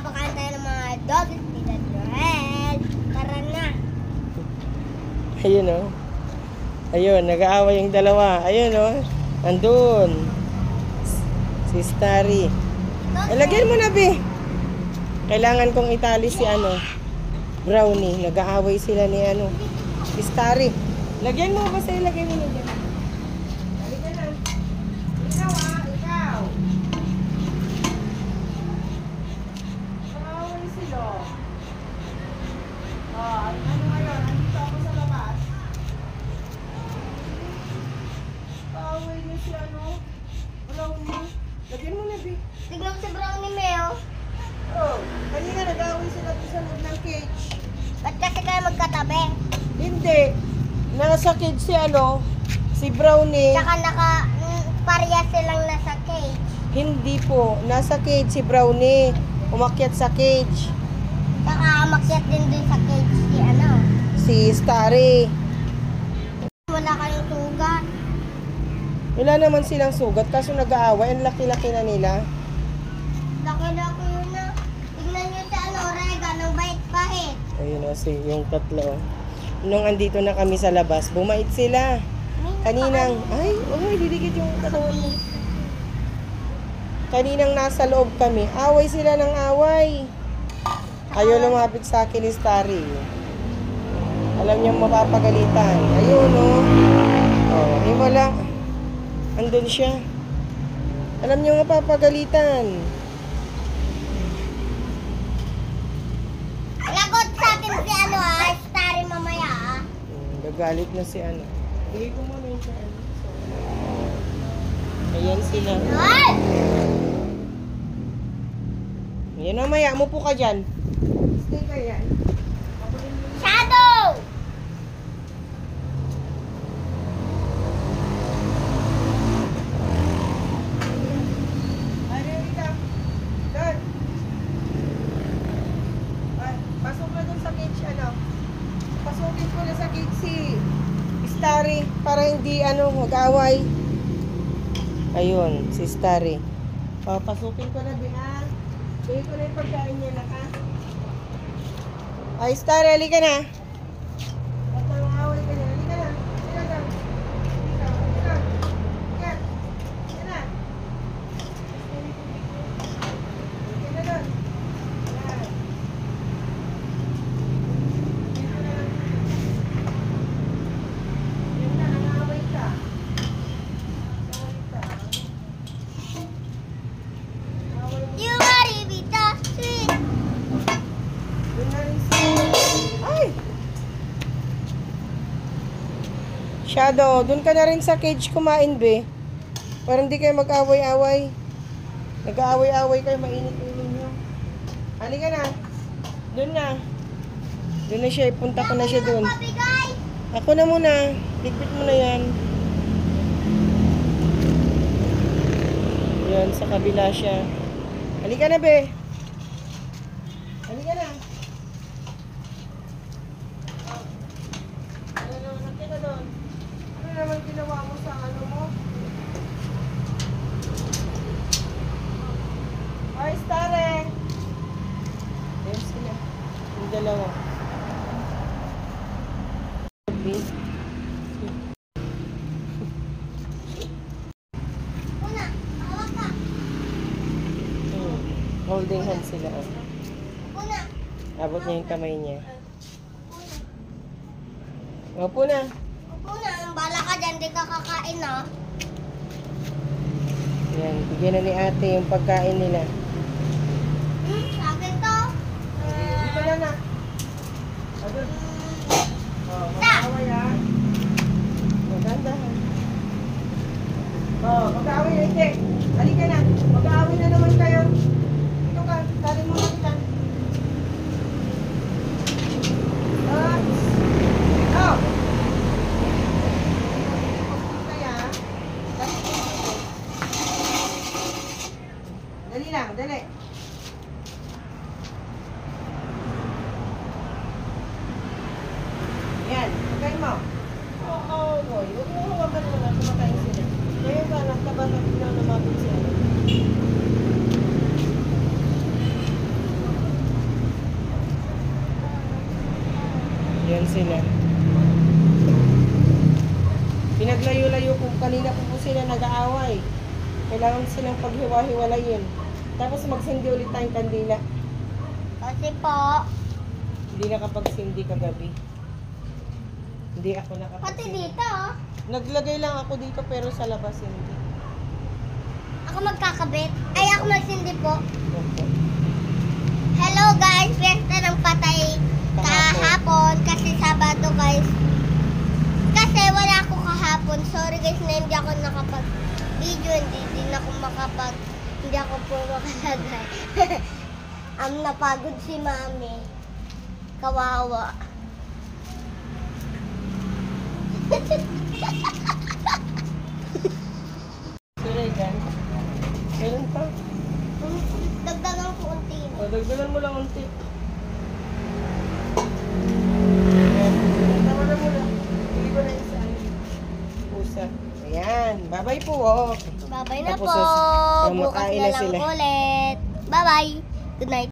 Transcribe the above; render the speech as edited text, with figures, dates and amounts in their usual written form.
Papakain tayo ng mga doggies. Tita Joel. Tara na. Ayun o. Ayun, nag-aaway yung dalawa. Ayun o. Andun. Si Starry. Lagyan mo na, be. Kailangan kong itali si Brownie. Nag-aaway sila ni si Starry. Lagyan mo, basta ilagay mo na dyan. Halika na. Ikaw ikaw. Nag-aaway sila. Ano ngayon? Nandito ako sa labas. Nag-aaway niya si Brownie. Lagyan mo na, be. Tignan mo si Brownie, Meo. Oh, kanina nag-aaway sila sa loob ng cage. Ba't kasi kayo magkatabi? Hindi. Nasa cage si Brownie. Tsaka pareha silang nasa cage. Hindi po. Nasa cage si Brownie. Umakyat sa cage. Tsaka umakyat din dun sa cage Si Starry. Wala kayong sugat. Wala naman silang sugat kaso nag-aaway. Ang laki-laki na nila. Laki-laki yun na. Tignan nyo si Rega, ng bait-bait. Ayun yung tatlo. Nung andito na kami sa labas, bumait sila. Kaninang, didikit yung katawan mo. Kaninang nasa loob kami, away sila ng away. Ayaw lumapit sa akin ni Starry. Alam niyang mapapagalitan. Ayun, wala. Andun siya. Alam niyang mapapagalitan. Lagot sa atin si Starry mamaya Gagalit na si Bigay ko muna yung Ayan sila. Ay! Ayan mamaya, umupo ka dyan. Stay ka yan. Shadow! Pasok na dun sa cage, Pasukin ko na sa cage si Starry para hindi, mag-away. Ayun, si Starry. Pasukin ko na, Bihan. Bigay ko na yung pagkain niya, Ay, Starry, halika na. At nang-away ka na. Halika na. Halika na. Halika. Halika. Halika na. Halika na doon. Ayan. Yan na, nang-away ka. You are Vita sweet. Doon na rin si... Ay! Shadow, doon ka na rin sa cage kumain, be. Para hindi kayo mag-away-away. Nag-aaway-away kayo, mainit ulo nyo. Halika na. Doon na. Doon na siya, ipunta ko na siya doon. Mabigay. Ako na muna. Ligpit mo na yan. Yan, sa kabila siya. Halika na, be. Halika na. Nakita doon. Ano naman ginawa mo sa mo? Ay, Starry. Ayun sila. Yung dalawa. Una, hawak ka. Holding hands sila. Una. Abot niya yung kamay niya. Opo na. Una, bala ka dyan, di ka kakain Yan, bigyan na ni ate yung pagkain nila. Sa akin to. Dito na na. Adun. Mag-away ha. Maganda ha. Mag-away na hindi. Halika na. Mag-away na naman kayo. Ito ka. Tali mo na kita. Oh! Kaya, dali lang, dali. Yan, pagkain mo. Oo, boy. Huwag mo hawakan mo na, kumakain sila. Ngayon ka, naktabang na lumapit siya. sila. Pinaglayo-layo po. Kanina po sila nag-aaway. Kailangan silang paghiwa-hiwalayin. Tapos magsindi ulit tayong kandila. Kasi po, Hindi nakapagsindi kagabi. Hindi ako pati nakapagsindi. dito, oh. Naglagay lang ako dito pero sa labas hindi. Ako magkakabit. Ay, ako magsindi po. Opo. Hello guys, fiesta ng patay kahapon kasi Sabado guys. Kasi wala ako kahapon. Sorry guys na hindi ako nakapag-video. Hindi ako po makalagay. Napagod si mami. Kawawa. Si Regan. Meron pa. Dagdagan ko unti. O, dagdagan mo lang unti. Tama na muna. Hindi ko na isa. Pusa. Ayan. Bye-bye po. Oh. Bye-bye na Tapos, po. kumakain Bukas na na lang sila. ulit. Bye-bye. Good night.